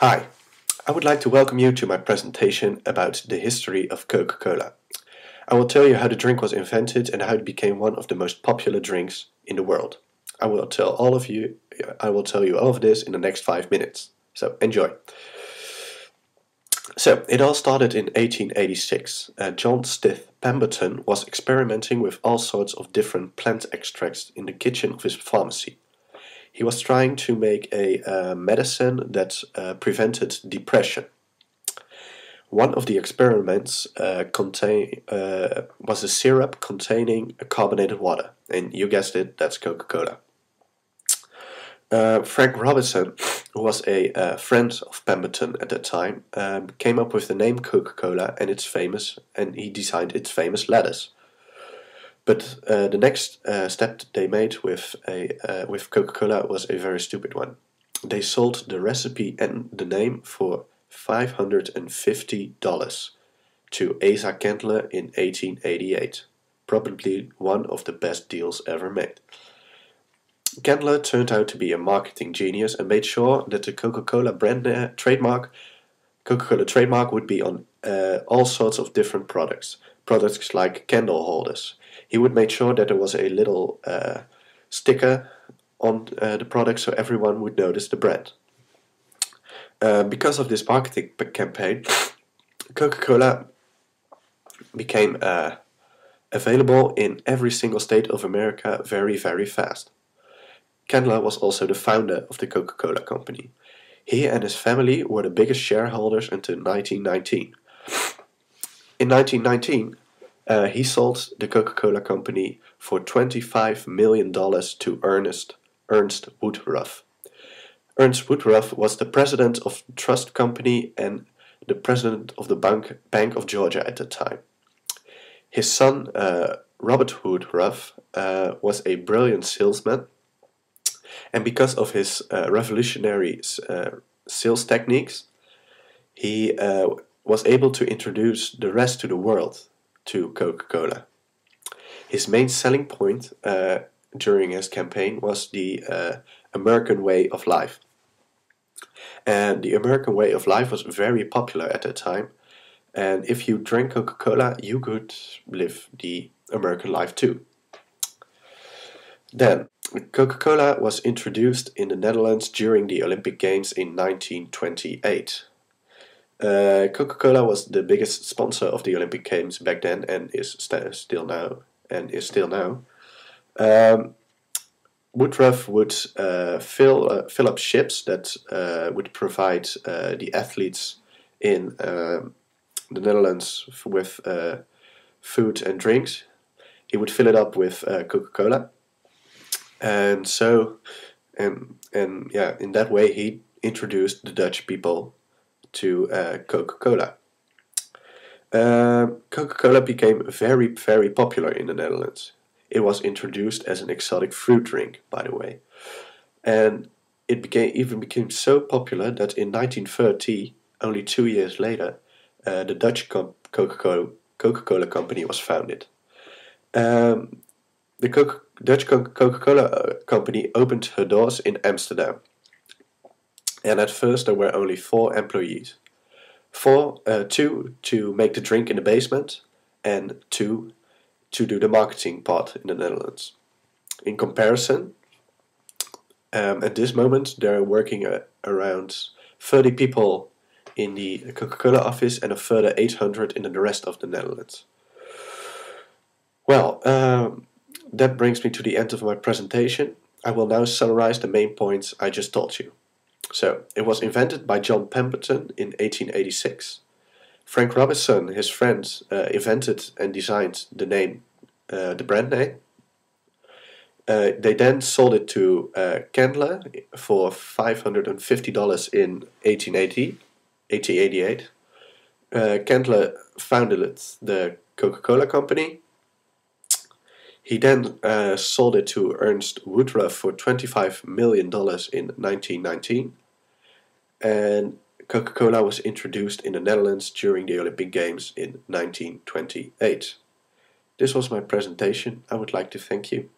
Hi, I would like to welcome you to my presentation about the history of Coca-Cola. I will tell you how the drink was invented and how it became one of the most popular drinks in the world. I will tell you all of this in the next 5 minutes. So enjoy. So it all started in 1886. John Stith Pemberton was experimenting with all sorts of different plant extracts in the kitchen of his pharmacy. He was trying to make a medicine that prevented depression. One of the experiments was a syrup containing carbonated water, and you guessed it, that's Coca-Cola. Frank Robinson, who was a friend of Pemberton at that time, came up with the name Coca-Cola and he designed its famous letters. But the next step they made with Coca-Cola was a very stupid one. They sold the recipe and the name for $550 to Asa Candler in 1888, probably one of the best deals ever made. Candler turned out to be a marketing genius and made sure that the Coca-Cola trademark would be on all sorts of different products like candle holders. He would make sure that there was a little sticker on the product so everyone would notice the brand. Because of this marketing campaign, Coca-Cola became available in every single state of America very, very fast. Candler was also the founder of the Coca-Cola company. He and his family were the biggest shareholders until 1919. In 1919, he sold the Coca-Cola company for $25 million to Ernst Woodruff. Ernst Woodruff was the president of the Trust Company and the president of the Bank of Georgia at the time. His son, Robert Woodruff, was a brilliant salesman, and because of his revolutionary sales techniques, he was able to introduce the rest of the world to Coca-Cola. His main selling point during his campaign was the American way of life. And the American way of life was very popular at that time. And if you drank Coca-Cola, you could live the American life too. Then, Coca-Cola was introduced in the Netherlands during the Olympic Games in 1928. Coca-Cola was the biggest sponsor of the Olympic Games back then and is still now. Woodruff would fill up ships that would provide the athletes in the Netherlands with food and drinks. He would fill it up with Coca-Cola, and in that way he introduced the Dutch people to Coca-Cola. Coca-Cola became very, very popular in the Netherlands. It was introduced as an exotic fruit drink, by the way. And it became so popular that in 1930, only 2 years later, the Dutch Coca-Cola company was founded. The Dutch Coca-Cola company opened her doors in Amsterdam. And at first there were only 4 employees. 2 to make the drink in the basement, and 2 to do the marketing part in the Netherlands. In comparison, at this moment there are working around 30 people in the Coca-Cola office and a further 800 in the rest of the Netherlands. Well, that brings me to the end of my presentation. I will now summarize the main points I just told you. So, it was invented by John Pemberton in 1886. Frank Robinson, his friend, invented and designed the brand name. They then sold it to Candler for $550 in 1888. Candler founded the Coca-Cola company. He then sold it to Ernst Woodruff for $25 million in 1919. And Coca-Cola was introduced in the Netherlands during the Olympic Games in 1928. This was my presentation. I would like to thank you.